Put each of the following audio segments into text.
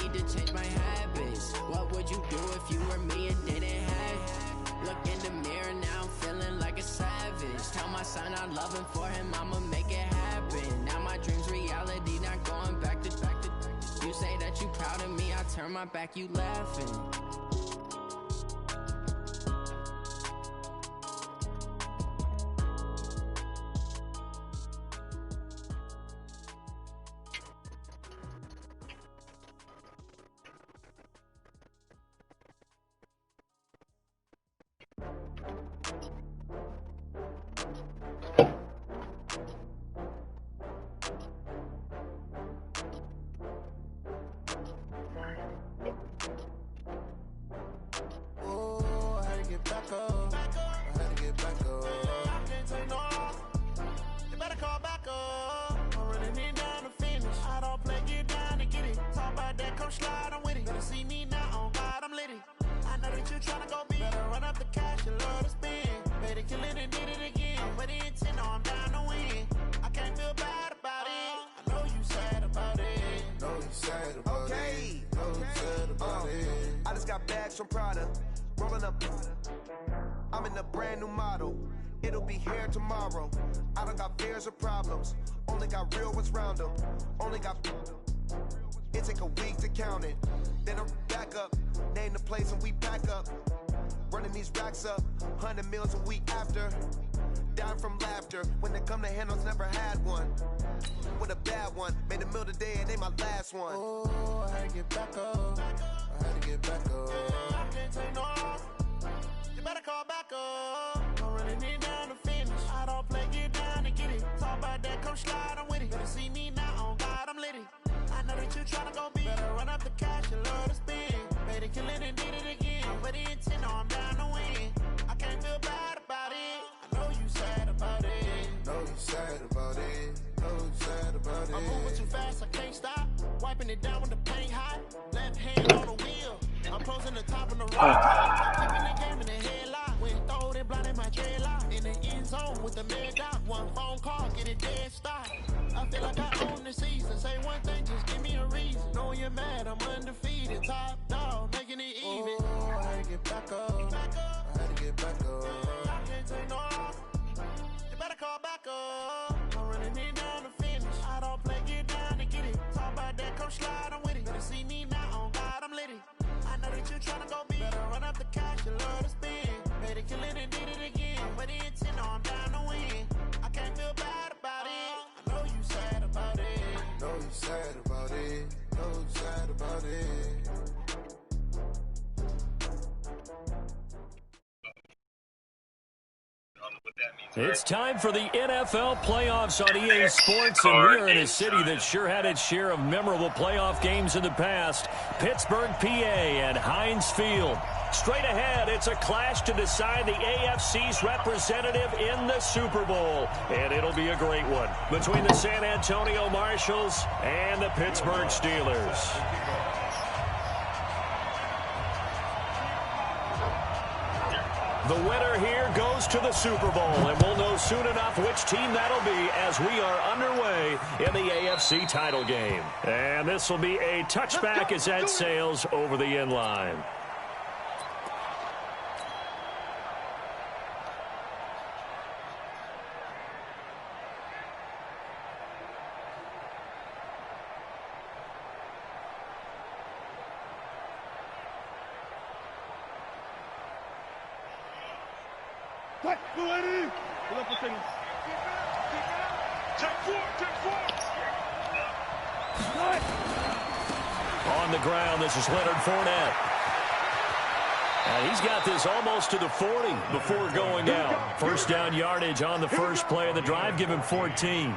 need to change my habits. What would you do if you were me and didn't have? Look in the mirror now, I'm feeling like a savage. Tell my son I love him, for him I'ma make it happen. Now my dream's reality, not going back to. You say that you proud of me, I turn my back, you laughing. From Prada, rolling up. I'm in a brand new model. It'll be here tomorrow. I don't got fears or problems. Only got real ones round them. Only got. It take a week to count it. Then I'm back up. Name the place and we pack up. Running these racks up. 100 meals a week after. Down from laughter. When they come to handles, never had one. With a bad one. Made a meal today and ain't my last one. Oh, I had to get back up. I had to get back up. I can't take no loss. You better call back up. I'm running it down to finish. I don't play, get down and get it. Talk about that, come slide, I'm with it. Better see me now, on God, I'm litty. I know that you tryna go big. Better run up the cash, you love to spin. Made it, kill it, and did it again. But the intent, no, I'm down to win. I can't feel bad about it. I know you sad about it. Know you sad about it. Know you sad about it. I'm moving too fast, I can't stop. Wiping it down with the paint hot. Left hand on the wheel. I'm closing the top of the road. Keeping the game in the headlock. When throw it blind in my dreadlock. In the end zone with the mad dot. One phone call, get it dead stop. I feel like I own the season. Say one thing, just give me a reason. Knowing you're mad, I'm undefeated. Top dog, making it even. Oh, I had to get back up. I had to get back up. I can't take no loss. You better call back up. I'm running it down to finish. I don't play, get down and get it. Talk about that, come slide, I'm with it. Better see me now, on God, I'm litty. I know that you tryna go big. Better run up the cash, you love to spin. Made it, kill it, and did it again. But the intent, no, I'm down to win. I can't feel bad about it. I know you sad about it. Know you sad about it. Know you sad about it. It's time for the NFL playoffs on EA Sports, and we are in a city that sure had its share of memorable playoff games in the past. Pittsburgh, PA at Heinz Field. Straight ahead, it's a clash to decide the AFC's representative in the Super Bowl. And it'll be a great one between the San Antonio Marshals and the Pittsburgh Steelers. The winner here goes to the Super Bowl, and we'll know soon enough which team that'll be as we are underway in the AFC title game. And this will be a touchback as that sails over the end line. On the ground, this is Leonard Fournette. And he's got this almost to the 40 before going out. First down yardage on the first play of the drive, give him 14.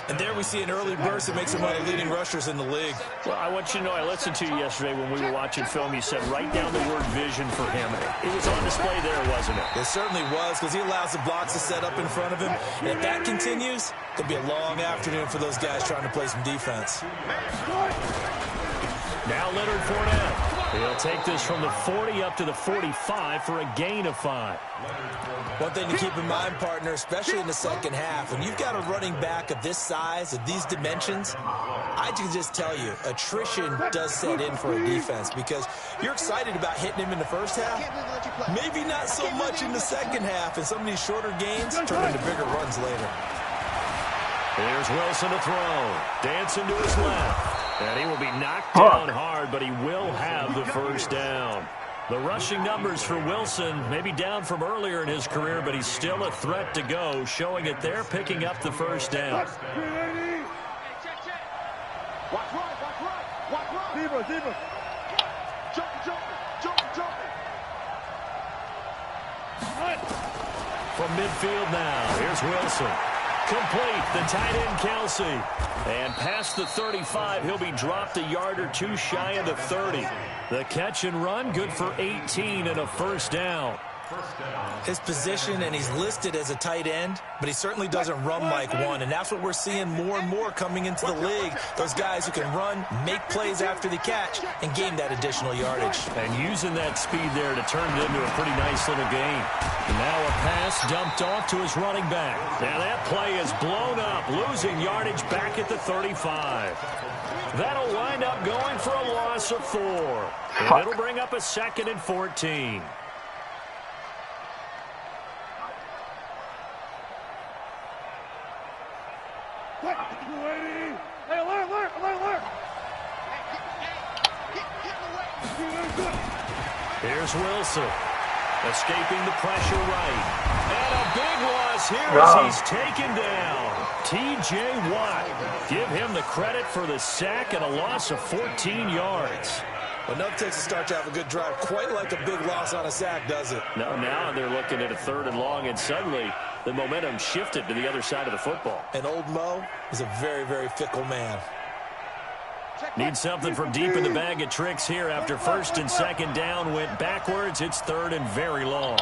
And there we see an early burst that makes him one of the leading rushers in the league. Well, I want you to know, I listened to you yesterday when we were watching film. You said write down the word vision for him. It was on display there, wasn't it? It certainly was, because he allows the blocks to set up in front of him. And if that continues, it'll be a long afternoon for those guys trying to play some defense. Now Leonard Fournette. He'll take this from the 40 up to the 45 for a gain of 5. One thing to keep in mind, partner, especially in the second half, when you've got a running back of this size, of these dimensions, I can just tell you, attrition does set in for a defense because you're excited about hitting him in the first half. Maybe not so much in the second half, and some of these shorter gains turn into bigger runs later. Here's Wilson to throw. Dancing to his left. And he will be knocked down hard, but he will have the first down. The rushing numbers for Wilson may be down from earlier in his career, but he's still a threat to go, showing it there, picking up the first down. Watch right. Zebra. Jump. From midfield now, here's Wilson. Complete, the tight end Kelsey. And past the 35, he'll be dropped a yard or two shy of the 30. The catch and run, good for 18 and a first down. His position, and he's listed as a tight end, but he certainly doesn't run like one, and that's what we're seeing more and more coming into the league. Those guys who can run, make plays after the catch, and gain that additional yardage. And using that speed there to turn it into a pretty nice little gain. Now a pass dumped off to his running back. Now that play is blown up, losing yardage back at the 35. That'll wind up going for a loss of 4. And it'll bring up a 2nd and 14. Hey, alert! Here's Wilson, escaping the pressure right. And a big loss here as he's taken down. T.J. Watt. Give him the credit for the sack and a loss of 14 yards. Enough takes to start to have a good drive. Quite like a big loss on a sack, does it? No, now they're looking at a 3rd and long, and suddenly the momentum shifted to the other side of the football. And old Mo is a very, very fickle man. Need something from deep in the bag of tricks here after 1st and 2nd down went backwards. It's 3rd and very long.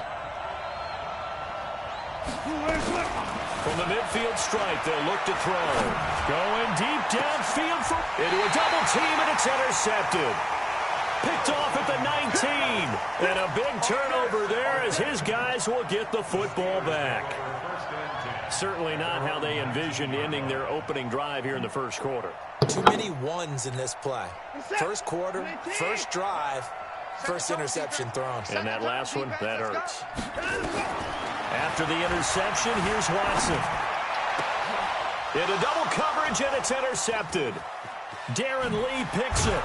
From the midfield stripe, they'll look to throw. Going deep downfield into a double team, and it's intercepted. Picked off at the 19. And a big turnover there as his guys will get the football back. Certainly not how they envisioned ending their opening drive here in the first quarter. Too many ones in this play. First quarter, first drive, first interception thrown. And that last one, that hurts. After the interception, here's Watson. Into double coverage, and it's intercepted. Darren Lee picks it.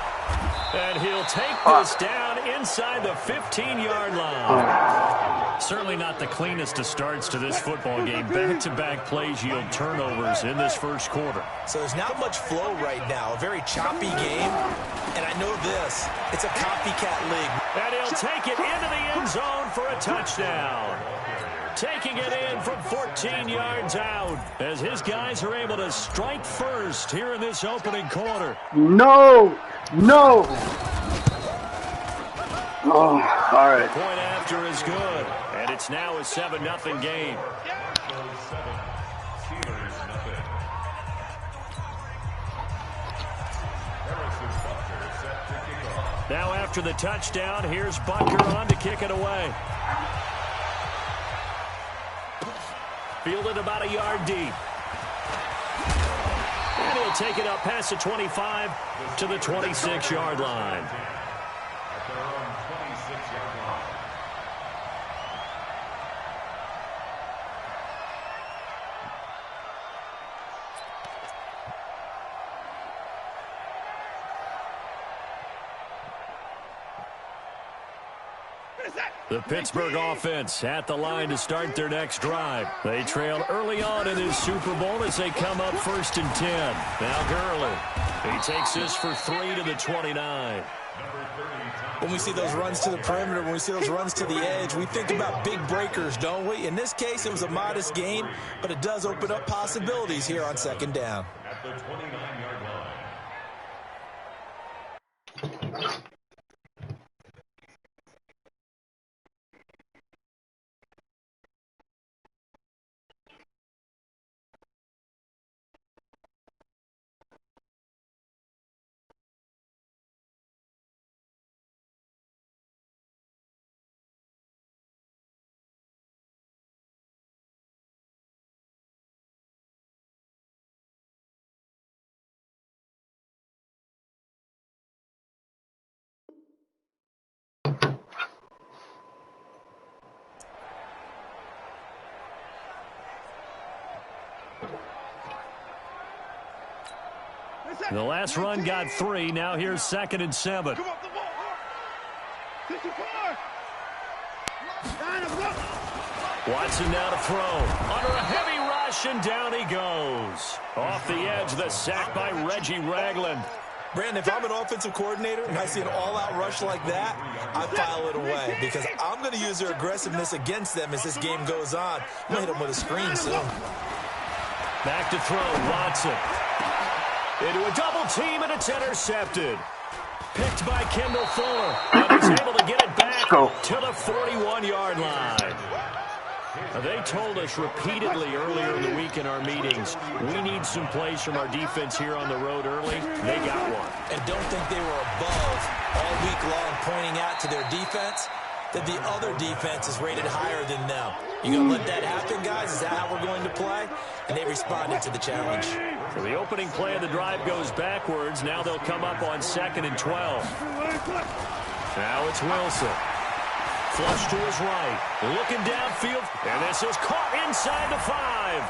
And he'll take this down inside the 15-yard line. Certainly not the cleanest of starts to this football game. Back-to-back plays yield turnovers in this first quarter. So there's not much flow right now. A very choppy game. And I know this. It's a copycat league. And he'll take it into the end zone for a touchdown. Taking it in from 14 yards out as his guys are able to strike first here in this opening quarter. No! Oh, all right. The point after is good, and it's now a 7-0 game. Now after the touchdown, here's Butker on to kick it away. Fielded about a yard deep. And he'll take it up past the 25 to the 26-yard line. The Pittsburgh offense at the line to start their next drive. They trailed early on in this Super Bowl as they come up 1st and 10. Now Gurley. He takes this for 3 to the 29. When we see those runs to the perimeter, when we see those runs to the edge, we think about big breakers, don't we? In this case, it was a modest gain, but it does open up possibilities here on 2nd down. The last run got 3. Now here's 2nd and 7. Watson now to throw. Under a heavy rush, and down he goes. Off the edge, the sack by Reggie Ragland. Brandon, if I'm an offensive coordinator and I see an all-out rush like that, I file it away because I'm going to use their aggressiveness against them as this game goes on. I'm going to hit them with a screen soon. Back to throw, Watson. Into a double team, and it's intercepted. Picked by Kendall Fuller, and he's able to get it back to the 41-yard line. They told us repeatedly earlier in the week in our meetings, we need some plays from our defense here on the road early. They got one. And don't think they were above all week long pointing out to their defense that the other defense is rated higher than them. You going to let that happen, guys? Is that how we're going to play? And they responded to the challenge. So the opening play of the drive goes backwards. Now they'll come up on 2nd and 12. Now it's Wilson. Flush to his right. Looking downfield. And this is caught inside the 5.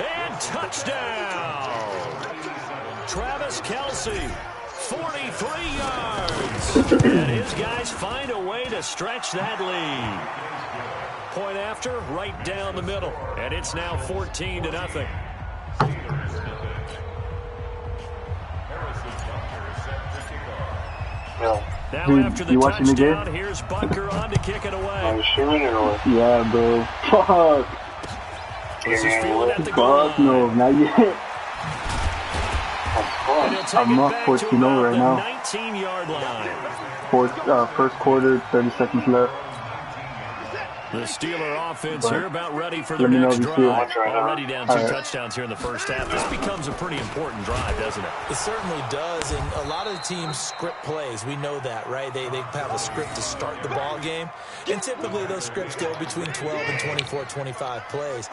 And touchdown. Travis Kelce. 43 yards. And his guys find a way to stretch that lead. Point after, right down the middle. And it's now 14-0. Now Dude, after the you watching touchdown, the game? here's Bunker on to kick it away. Yeah, bro. Fuck. This is feeling at the goal Fuck no, line. not yet. And he'll take I'm it up back 14 to about right the now. 19-yard line. First quarter, 30 seconds left. The Steeler offense here about ready for their Let me know next if you drive. see it. Already down 2 All right. touchdowns here in the first half. This becomes a pretty important drive, doesn't it? It certainly does, and a lot of the teams script plays. We know that, right? They have a script to start the ball game, and typically those scripts go between 12 and 24, 25 plays.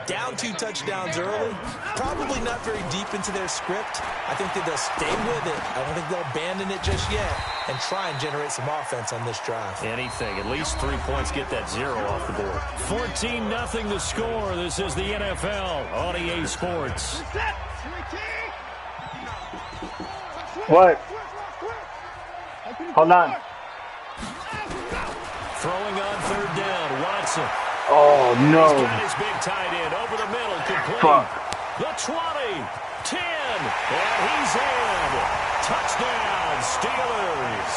Down 2 touchdowns early, probably not very deep into their script. I think that they'll stay with it. I don't think they'll abandon it just yet and try and generate some offense on this drive. Anything. At least 3 points. Get that 0 off the board. 14-0 the score. This is the NFL on EA Sports. What? Hold on. Throwing on 3rd down. Watson. Oh, no. He's got his big tight end over the middle. Complete. Fuck. The 20. 10. And he's in. Touchdown, Steelers.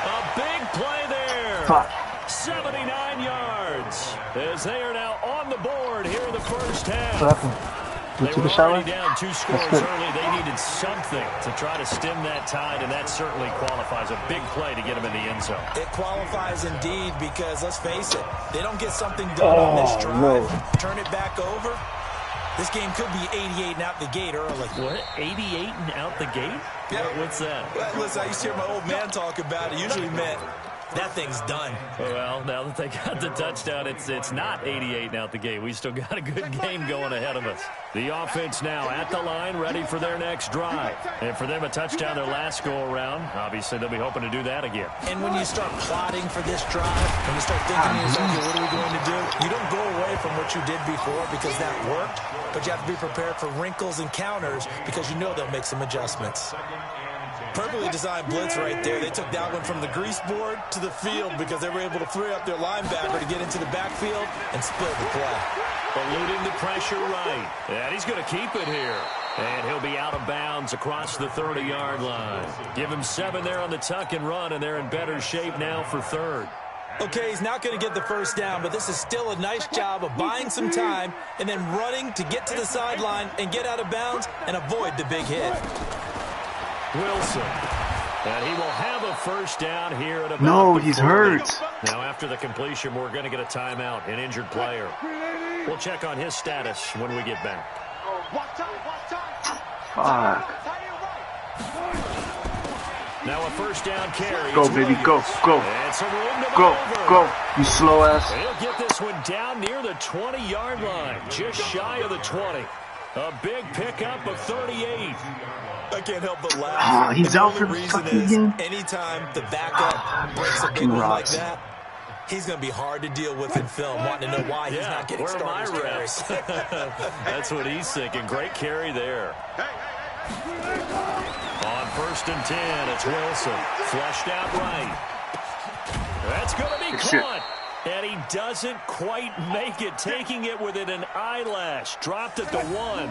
A big play there. Fuck. 79 yards. As they are now on the board here in the first half. What happened? You They took were a shower? already down 2 scores good. early. They needed something to try to stem that tide, and that certainly qualifies. A big play to get them in the end zone. It qualifies indeed because, let's face it, they don't get something done on this drive, no. turn it back over. This game could be 88 and out the gate early. What? 88 and out the gate? Yeah. What's that? Well, listen, I used to hear my old man talk about it. Usually meant that thing's done. Well, now that they got the touchdown, it's not 88 and out the gate. We still got a good game going ahead of us. The offense now at the line, ready for their next drive. And for them, a touchdown their last go-around. Obviously, they'll be hoping to do that again. And when you start plotting for this drive, when you start thinking to yourself, okay, what are we going to do? You don't go away from what you did before because that worked, but you have to be prepared for wrinkles and counters because you know they'll make some adjustments. Perfectly designed blitz right there. They took that one from the grease board to the field because they were able to free up their linebacker to get into the backfield and spill the play. Eluding the pressure right. And he's going to keep it here. And he'll be out of bounds across the 30-yard line. Give him 7 there on the tuck and run, and they're in better shape now for 3rd. Okay, he's not going to get the first down, but this is still a nice job of buying some time and then running to get to the sideline and get out of bounds and avoid the big hit. Wilson. And he will have a first down here at about No, the he's 40. hurt. Now, after the completion, we're going to get a timeout, an injured player. We'll check on his status when we get back. Fuck. Now a first down carry. Go, It's baby, Williams. go, go. And some room to Go, maneuver. go. You slow ass. He'll get this one down near the 20-yard line, just shy of the 20. A big pickup of 38. I can't help but laugh. He's And out the for only the reason fucking is game. anytime the backup breaks a big Fucking one like rocks. that, he's going to be hard to deal with in film, wanting to know why he's not getting where are my starters reps? carries. That's what he's thinking. Great carry there. first and 10. It's Wilson. Flushed out right. That's going to be caught. And he doesn't quite make it, taking it within an eyelash. Dropped at the 1.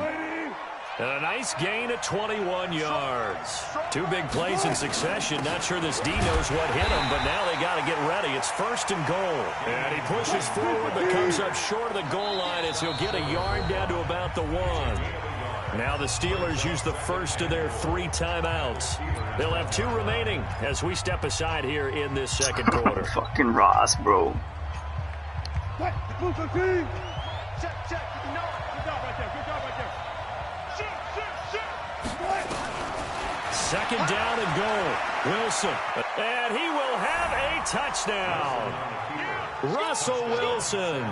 And a nice gain of 21 yards. 2 big plays in succession. Not sure this D knows what hit him, but now they got to get ready. It's first and goal. And he pushes forward but comes up short of the goal line as he'll get a yard down to about the 1. Now the Steelers use the first of their 3 timeouts. They'll have 2 remaining as we step aside here in this second quarter. Fucking Ross, bro. Check. Good job right there. Second down and goal. Wilson. And he will have a touchdown. Russell Wilson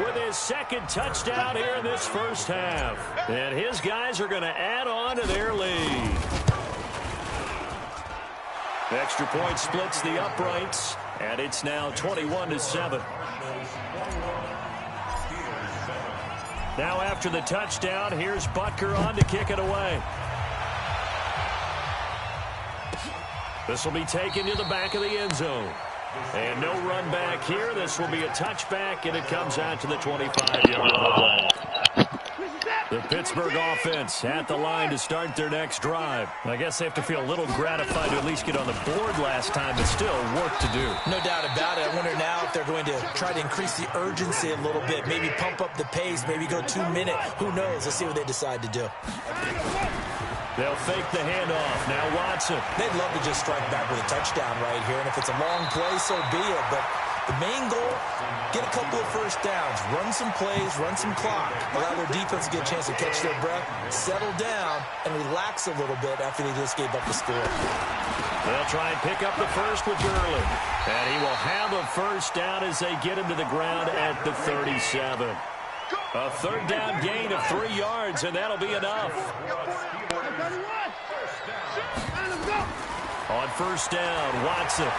with his second touchdown here in this first half. And his guys are going to add on to their lead. The extra point splits the uprights, and it's now 21-7. Now after the touchdown, here's Butker on to kick it away. This will be taken to the back of the end zone. And no run back here. This will be a touchback, and it comes out to the 25-yard line. The Pittsburgh offense at the line to start their next drive. I guess they have to feel a little gratified to at least get on the board last time, but still work to do. No doubt about it. I wonder now if they're going to try to increase the urgency a little bit, maybe pump up the pace, maybe go 2-minute. Who knows? Let's see what they decide to do. They'll fake the handoff. Now Watson. They'd love to just strike back with a touchdown right here, and if it's a long play, so be it. But the main goal, get a couple of first downs, run some plays, run some clock, allow their defense to get a chance to catch their breath, settle down, and relax a little bit after they just gave up the score. They'll try and pick up the first with Gurley. And he will have a first down as they get him to the ground at the 37. A third down gain of 3 yards, and that'll be enough. On first down, Watson.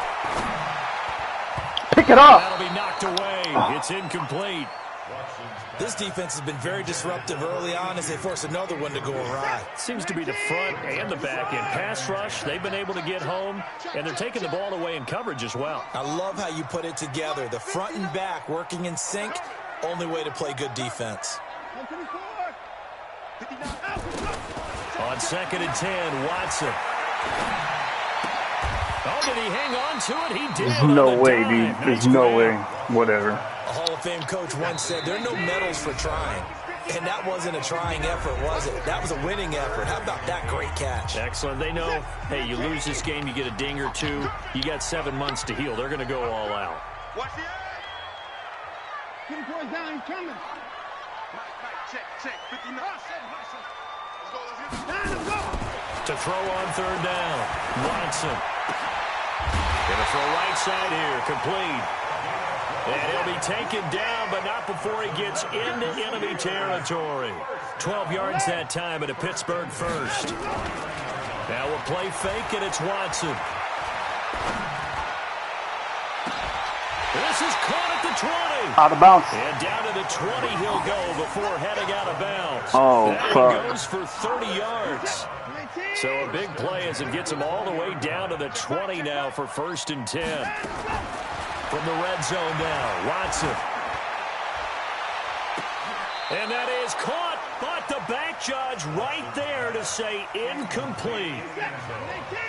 Pick it up. That'll be knocked away. It's incomplete. This defense has been very disruptive early on as they force another one to go awry. Seems to be the front and the back end. Pass rush, they've been able to get home, and they're taking the ball away in coverage as well. I love how you put it together. The front and back working in sync. Only way to play good defense. On second and 10, Watson. Oh, did he hang on to it? He did. There's no way, dude. There's no way. Whatever. A Hall of Fame coach once said, there are no medals for trying. And that wasn't a trying effort, was it? That was a winning effort. How about that great catch? Excellent. They know, hey, you lose this game, you get a ding or 2. You got 7 months to heal. They're going to go all out. Watch the eye. Get the boys down, he's coming. Check. 59. Let's go. To throw on third down, Watson. Gonna throw right side here, complete. And he'll be taken down, but not before he gets into enemy territory. 12 yards that time at a Pittsburgh first. Now we'll play fake, and it's Watson. This is caught at the 20. Out of bounds. And down to the 20 he'll go before heading out of bounds. Oh, that fuck. goes for 30 yards. So a big play as it gets him all the way down to the 20 now for first and 10. From the red zone now, Watson. And that is caught, but the back judge right there to say incomplete.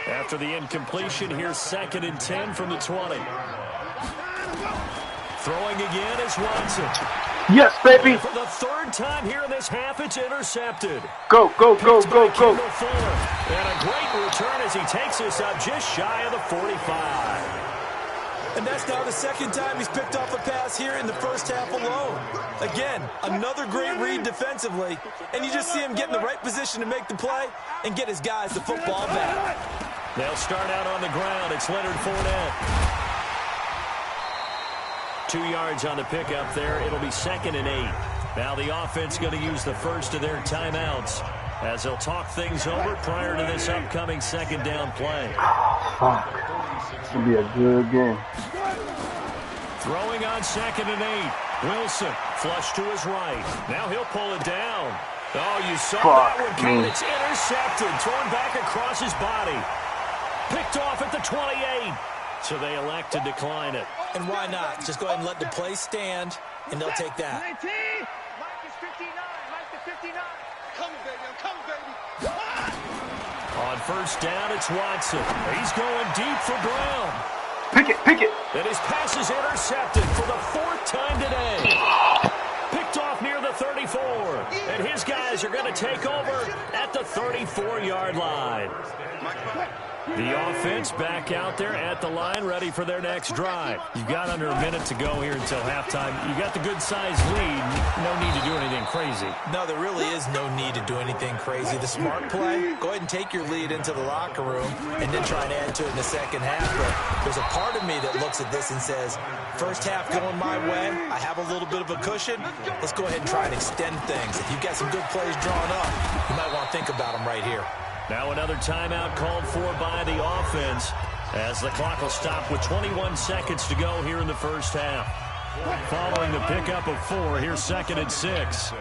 After the incompletion, here's second and 10 from the 20. Throwing again is Watson. Yes, baby. And for the third time here in this half, it's intercepted. Go. And a great return as he takes us up just shy of the 45. And that's now the second time he's picked off a pass here in the first half alone. Again, another great read defensively, and you just see him get in the right position to make the play and get his guys the football back. They'll start out on the ground. It's Leonard Fournette. 2 yards on the pickup there. It'll be second and 8. Now the offense going to use the first of their timeouts as they'll talk things over prior to this upcoming second down play. Oh, fuck. This will be a good game. Throwing on second and 8. Wilson, flush to his right. Now he'll pull it down. Oh, you saw that one coming. It's intercepted. Thrown back across his body. Picked off at the 28. So they elect to decline it. And why not? Just go ahead and let the play stand, and they'll take that. Mike is 59. Mike is 59. Come, baby. I'm coming, baby. On first down, it's Watson. He's going deep for Brown. Pick it. And his pass is intercepted for the 4th time today. Picked off near the 34. And his guys are going to take over at the 34-yard line. The offense back out there at the line, ready for their next drive. You've got under a minute to go here until halftime. You got the good-sized lead. No need to do anything crazy. No, there really is no need to do anything crazy. The smart play, go ahead and take your lead into the locker room and then try and add to it in the second half. But there's a part of me that looks at this and says, first half going my way, I have a little bit of a cushion. Let's go ahead and try and extend things. If you've got some good plays drawn up, you might want to think about them right here. Now another timeout called for by the offense as the clock will stop with 21 seconds to go here in the first half. Following the pickup of 4, here's 2nd and 6.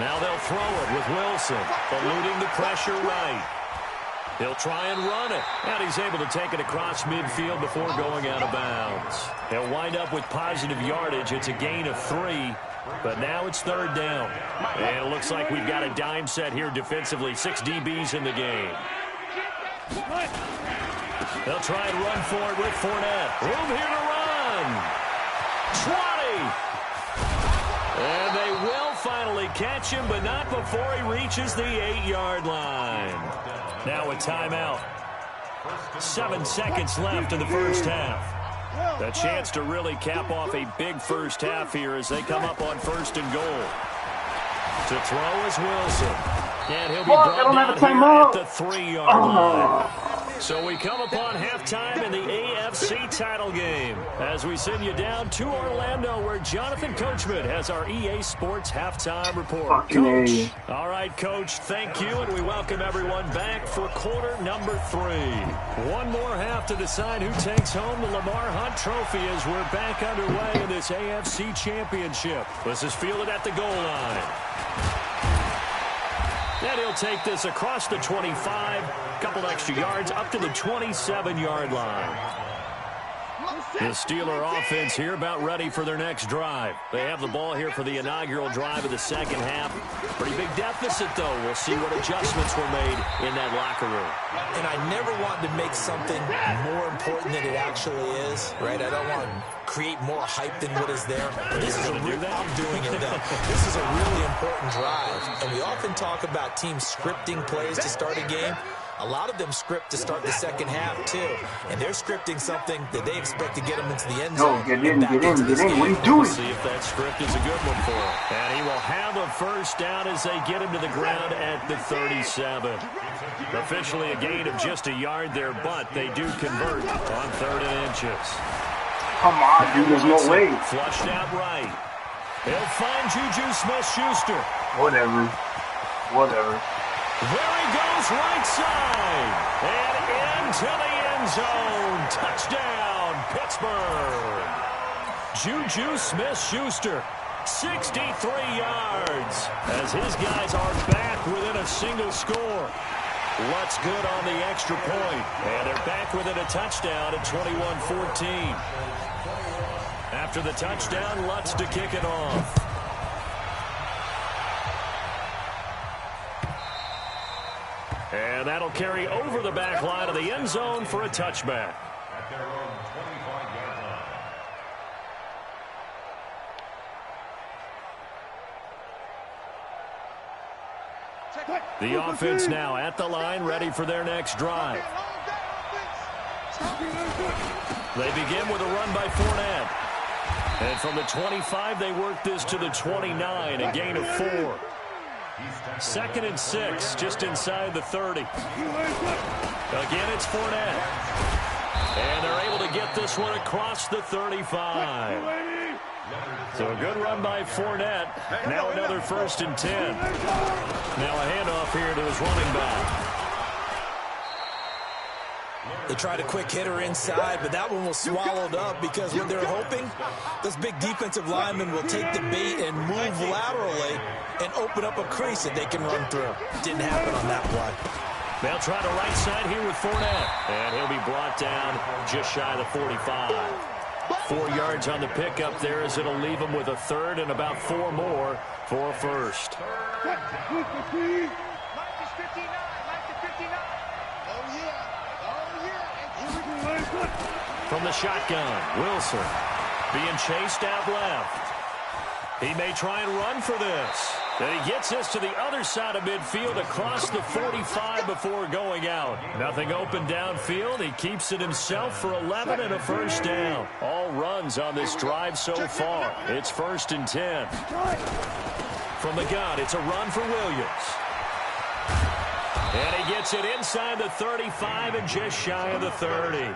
Now they'll throw it with Wilson, eluding the pressure right. He'll try and run it, and he's able to take it across midfield before going out of bounds. He'll wind up with positive yardage. It's a gain of 3. But now it's 3rd down. And it looks like we've got a dime set here defensively. 6 DBs in the game. They'll try and run for it with Fournette. Room here to run. 20. And they will finally catch him, but not before he reaches the 8-yard line. Now a timeout. 7 seconds left in the first half. A chance to really cap off a big first half here as they come up on 1st and goal. To throw is Wilson. And he'll be brought down here at the 3-yard line. So we come upon halftime in the AFC title game as we send you down to Orlando where Jonathan Coachman has our EA Sports halftime report. Coach. All right, Coach, thank you, and we welcome everyone back for quarter number 3. One more half to decide who takes home the Lamar Hunt Trophy as we're back underway in this AFC Championship. This is fielded at the goal line. And he'll take this across the 25, couple extra yards up to the 27-yard line. The Steeler offense here about ready for their next drive. They have the ball here for the inaugural drive of the second half. Pretty big deficit, though. We'll see what adjustments were made in that locker room. And I never want to make something more important than it actually is, right? I don't want to create more hype than what is there. This is I'm doing it, though. This is a really important drive. And we often talk about teams scripting plays to start a game. A lot of them script to start the second half, too. And they're scripting something that they expect to get them into the end zone. No, get in. What are you doing? See if that script is a good one for him. And he will have a first down as they get him to the ground at the 37. Officially a gain of just a yard there, but they do convert on 3rd and inches. Come on, dude. There's no way. Flushed out right. He'll find Juju Smith-Schuster. Whatever. There he goes right side. And into the end zone. Touchdown, Pittsburgh. Juju Smith-Schuster, 63 yards. As his guys are back within a single score. Lutz good on the extra point. And they're back within a touchdown at 21-14. After the touchdown, Lutz to kick it off. And that'll carry over the back line of the end zone for a touchback. The offense now at the line, ready for their next drive. They begin with a run by Fournette. And from the 25, they work this to the 29, a gain of 4. 2nd and 6, just inside the 30. Again, it's Fournette. And they're able to get this one across the 35. So a good run by Fournette. Now another 1st and 10. Now a handoff here to his running back. They tried a quick hitter inside, but that one was swallowed up because what they're hoping, those big defensive linemen will take the bait and move laterally and open up a crease that they can run through. Didn't happen on that play. They'll try the right side here with Fournette. And he'll be brought down just shy of the 45. 4 yards on the pickup there as it'll leave him with a third and about 4 more for a first. From the shotgun, Wilson being chased out left. He may try and run for this. And he gets this to the other side of midfield across the 45 before going out. Nothing open downfield. He keeps it himself for 11 and a first down. All runs on this drive so far. It's 1st and 10. From the gun, it's a run for Williams. And he gets it inside the 35 and just shy of the 30.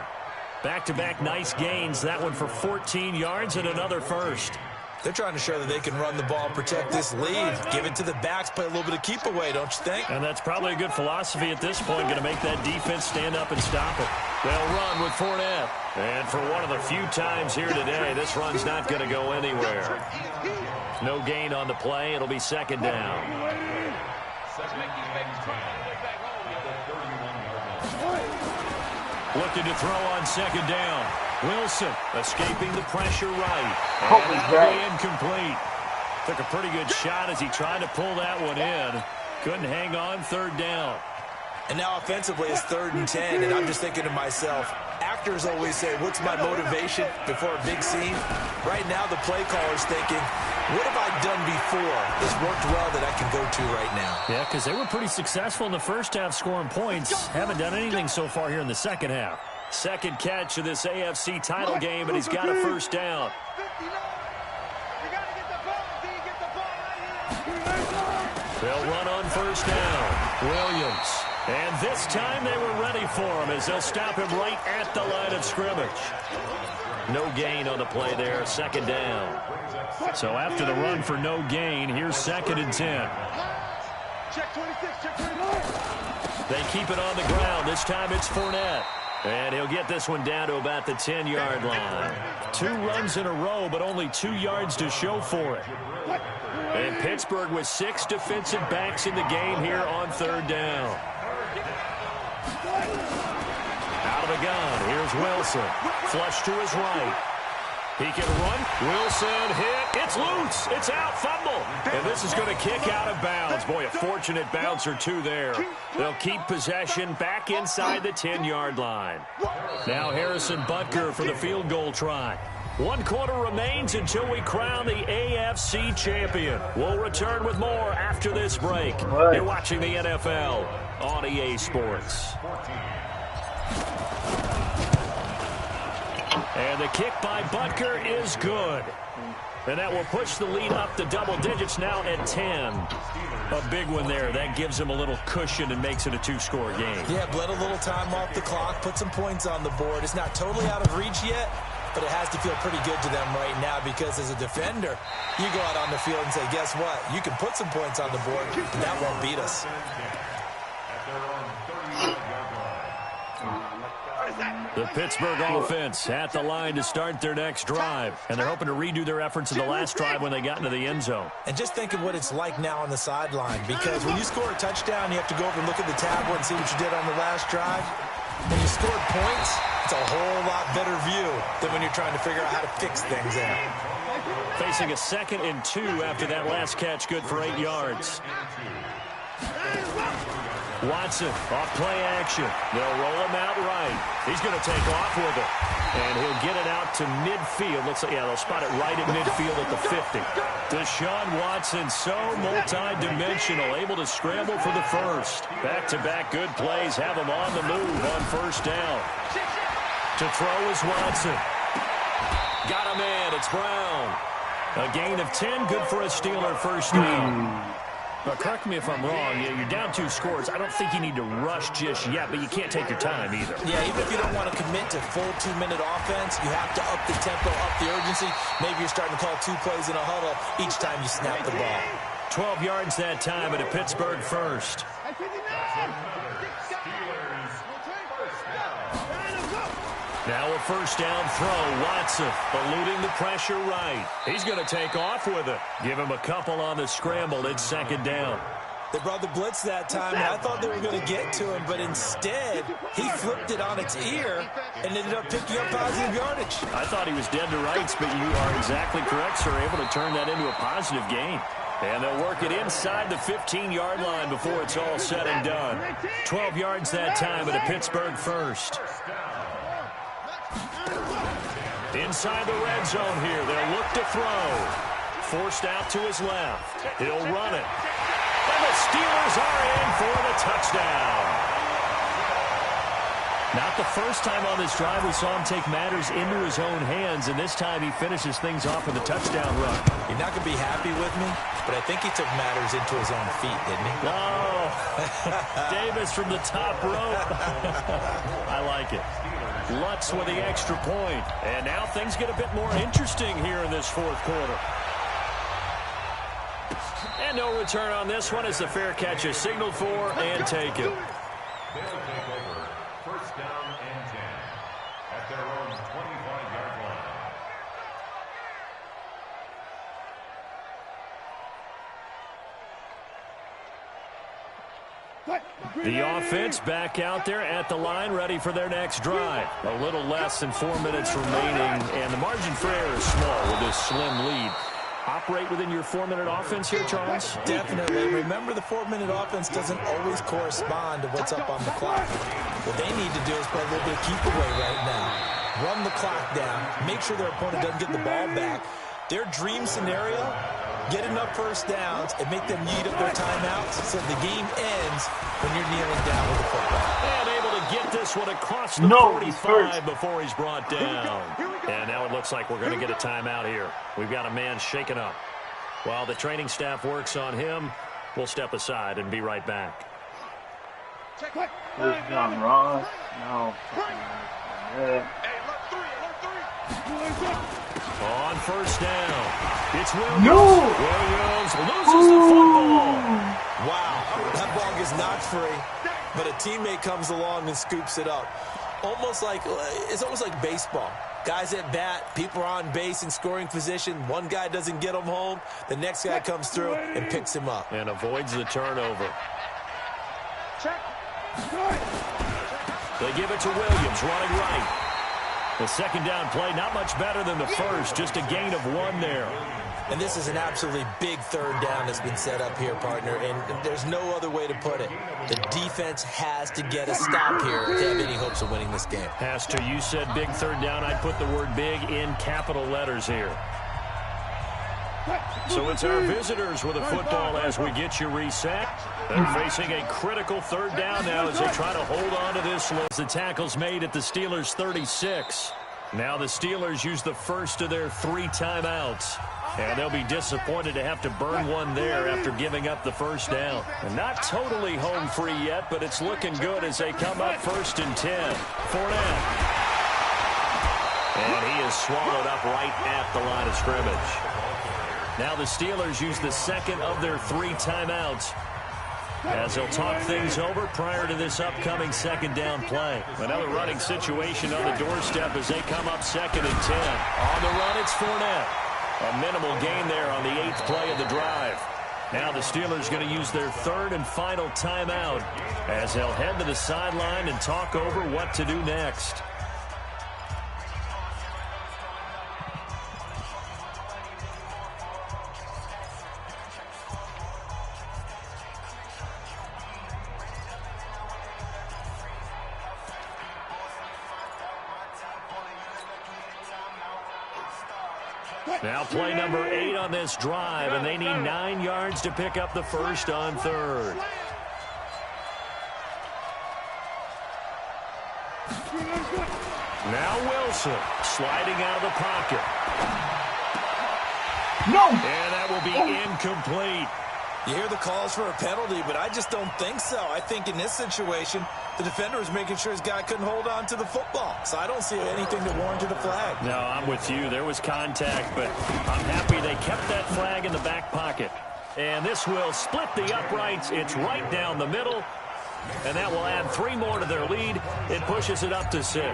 Back-to-back nice gains. That one for 14 yards and another first. They're trying to show that they can run the ball, protect this lead, give it to the backs, play a little bit of keep away, don't you think? And that's probably a good philosophy at this point, going to make that defense stand up and stop it. They'll run with Fournette. And for one of the few times here today, this run's not going to go anywhere. No gain on the play. It'll be 2nd down. Looking to throw on 2nd down. Wilson escaping the pressure right. And that'll be incomplete. Took a pretty good shot as he tried to pull that one in. Couldn't hang on. 3rd down. And now offensively it's 3rd and 10, and I'm just thinking to myself, actors always say, what's my motivation before a big scene? Right now the play caller's thinking, what have I done before that's worked well that I can go to right now? Yeah, because they were pretty successful in the first half scoring points. Haven't done anything so far here in the second half. Second catch of this AFC title game, and he's got a first down. They'll run on first down. Williams. And this time they were ready for him as they'll stop him right at the line of scrimmage. No gain on the play there, 2nd down. So after the run for no gain, here's 2nd and 10. Check 26, check 25. They keep it on the ground. This time it's Fournette. And he'll get this one down to about the 10-yard line. 2 runs in a row, but only 2 yards to show for it. And Pittsburgh with 6 defensive backs in the game here on 3rd down. Out of the gun, here's Wilson. Flush to his right. He can run. Wilson hit. It's loose. It's out. Fumble. And this is going to kick out of bounds. Boy, a fortunate bounce or two there. They'll keep possession back inside the 10-yard line. Now Harrison Butker for the field goal try. 1 quarter remains until we crown the AFC champion. We'll return with more after this break. You're watching the NFL on EA Sports. And the kick by Butker is good. And that will push the lead up to double digits now at 10. A big one there. That gives them a little cushion and makes it a 2-score game. Yeah, bled a little time off the clock, put some points on the board. It's not totally out of reach yet, but it has to feel pretty good to them right now because as a defender, you go out on the field and say, guess what? You can put some points on the board, and that won't beat us. The Pittsburgh offense at the line to start their next drive. And they're hoping to redo their efforts in the last drive when they got into the end zone. And just think of what it's like now on the sideline. Because when you score a touchdown, you have to go over and look at the tablet and see what you did on the last drive. When you scored points, it's a whole lot better view than when you're trying to figure out how to fix things there. Facing a 2nd and 2 after that last catch, good for 8 yards. Watson, off play action. They'll roll him out right. He's going to take off with it. And he'll get it out to midfield. Looks like, yeah, they'll spot it right at midfield at the 50. Deshaun Watson, so multi-dimensional, able to scramble for the first. Back-to-back good plays have him on the move on first down. To throw is Watson. Got him in. It's Brown. A gain of 10, good for a Steeler first down. But correct me if I'm wrong, you're down 2 scores. I don't think you need to rush just yet, but you can't take your time either. Yeah, even if you don't want to commit to full 2-minute offense, you have to up the tempo, up the urgency. Maybe you're starting to call 2 plays in a huddle each time you snap the ball. 12 yards that time at a Pittsburgh first. Now a first down throw. Watson eluding the pressure right. He's going to take off with it. Give him a couple on the scramble. It's second down. They brought the blitz that time, and I thought they were going to get to him, but instead, he flipped it on its ear and ended up picking up positive yardage. I thought he was dead to rights, but you are exactly correct, sir. Able to turn that into a positive gain. And they'll work it inside the 15-yard line before it's all said and done. 12 yards that time at a Pittsburgh first. Inside the red zone here, they'll look to throw. Forced out to his left. He'll run it. And the Steelers are in for the touchdown. Not the first time on this drive we saw him take matters into his own hands, and this time he finishes things off with a touchdown run. You're not going to be happy with me, but I think he took matters into his own feet, didn't he? Oh, Davis from the top rope. I like it. Lutz with the extra point. And now things get a bit more interesting here in this fourth quarter. And no return on this one as the fair catch is signaled for and taken. They'll take over. First down and 10 at their own 25-yard line. The offense back out there at the line, ready for their next drive. A little less than 4 minutes remaining, and the margin for error is small with this slim lead. Operate within your 4-minute offense here, Charles? Definitely. Remember, the 4-minute offense doesn't always correspond to what's up on the clock. What they need to do is play a little bit of keep away right now. Run the clock down. Make sure their opponent doesn't get the ball back. Their dream scenario, get enough first downs and make them eat up their timeouts so the game ends when you're kneeling down with the football. And able to get this one across the 45 before he's brought down. And now it looks like we're going to get a timeout here. We've got a man shaken up. While the training staff works on him, we'll step aside and be right back. Where's John Ross? No. On first down, it's Williams. No! Williams loses the football. Wow, that ball gets knocked free, but a teammate comes along and scoops it up. It's almost like baseball. Guys at bat, people are on base in scoring position. One guy doesn't get him home. The next guy comes through and picks him up. And avoids the turnover. They give it to Williams, running right. The second down play, not much better than the first, just a gain of 1 there. And this is an absolutely big third down that's been set up here, partner, and there's no other way to put it. The defense has to get a stop here to have any hopes of winning this game. Has to. You said big third down. I'd put the word big in capital letters here. So it's our visitors with a football as we get you reset. They're facing a critical third down now as they try to hold on to this one. The tackle's made at the Steelers' 36. Now the Steelers use the first of their 3 timeouts. And they'll be disappointed to have to burn one there after giving up the first down. And not totally home free yet, but it's looking good as they come up 1st and 10. Fournette. And he is swallowed up right at the line of scrimmage. Now the Steelers use the second of their 3 timeouts as they'll talk things over prior to this upcoming second down play. Another running situation on the doorstep as they come up 2nd and 10. On the run, it's Fournette. A minimal gain there on the 8th play of the drive. Now the Steelers going to use their 3rd and final timeout as they'll head to the sideline and talk over what to do next. Now play number 8 on this drive, and they need 9 yards to pick up the first on 3rd. Now Wilson sliding out of the pocket. No! And that will be incomplete. You hear the calls for a penalty, but I just don't think so. I think in this situation, the defender was making sure his guy couldn't hold on to the football. So I don't see anything that warranted a flag. No, I'm with you. There was contact, but I'm happy they kept that flag in the back pocket. And this will split the uprights. It's right down the middle. And that will add 3 more to their lead. It pushes it up to 6.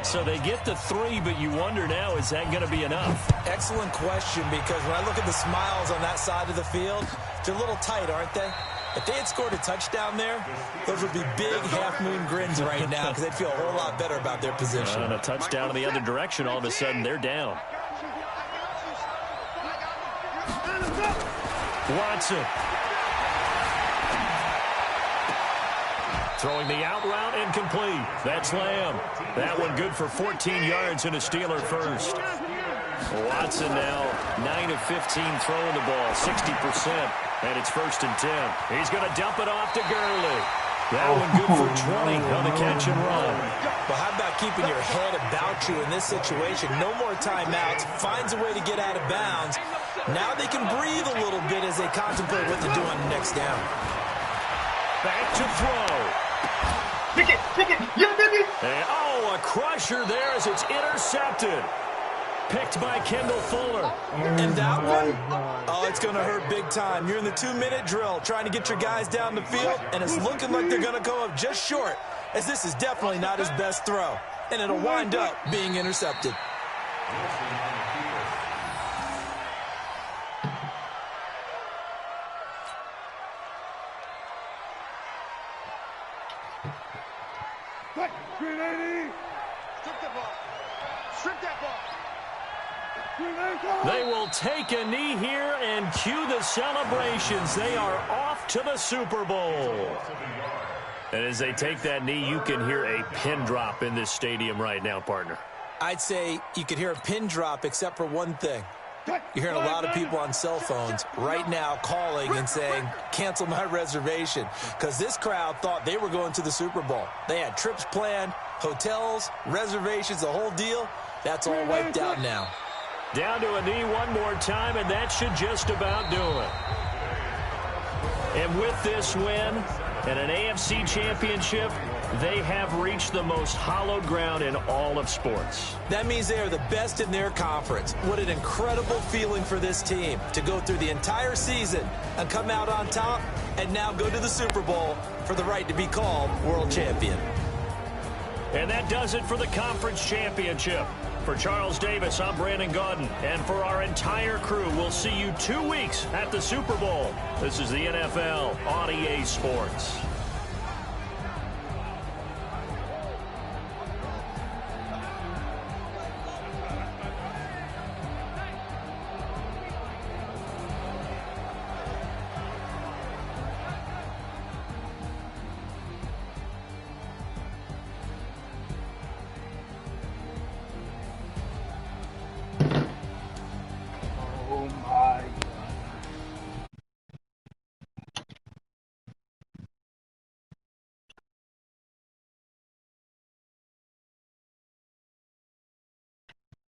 So they get the 3, but you wonder now, is that going to be enough? Excellent question, because when I look at the smiles on that side of the field, they're a little tight, aren't they? If they had scored a touchdown there, those would be big half-moon grins right now because they'd feel a whole lot better about their position. And a touchdown in the other direction, all of a sudden they're down. Watson. Throwing the out route incomplete. That's Lamb. That one good for 14 yards and a Steeler first. Watson now 9 of 15 throwing the ball, 60%. And it's 1st and 10. He's going to dump it off to Gurley. That one good for 20 on the catch and run. Well, how about keeping your head about you in this situation? No more timeouts. Finds a way to get out of bounds. Now they can breathe a little bit as they contemplate what to do on the next down. Back to throw. Pick it, yeah, baby. And, a crusher there as it's intercepted. Picked by Kendall Fuller. And that one, it's going to hurt big time. You're in the 2-minute drill trying to get your guys down the field, and it's looking like they're going to go up just short, as this is definitely not his best throw. And it'll wind up being intercepted. They will take a knee here and cue the celebrations. They are off to the Super Bowl. And as they take that knee, you can hear a pin drop in this stadium right now, partner. I'd say you could hear a pin drop except for one thing. You're hearing a lot of people on cell phones right now calling and saying, cancel my reservation, because this crowd thought they were going to the Super Bowl. They had trips planned, hotels, reservations, the whole deal. That's all wiped out now. Down to a knee one more time, and that should just about do it. And with this win and an AFC championship, they have reached the most hallowed ground in all of sports. That means they are the best in their conference. What an incredible feeling for this team to go through the entire season and come out on top and now go to the Super Bowl for the right to be called world champion. And that does it for the conference championship. For Charles Davis, I'm Brandon Gaudin. And for our entire crew, we'll see you 2 weeks at the Super Bowl. This is the NFL on EA Sports.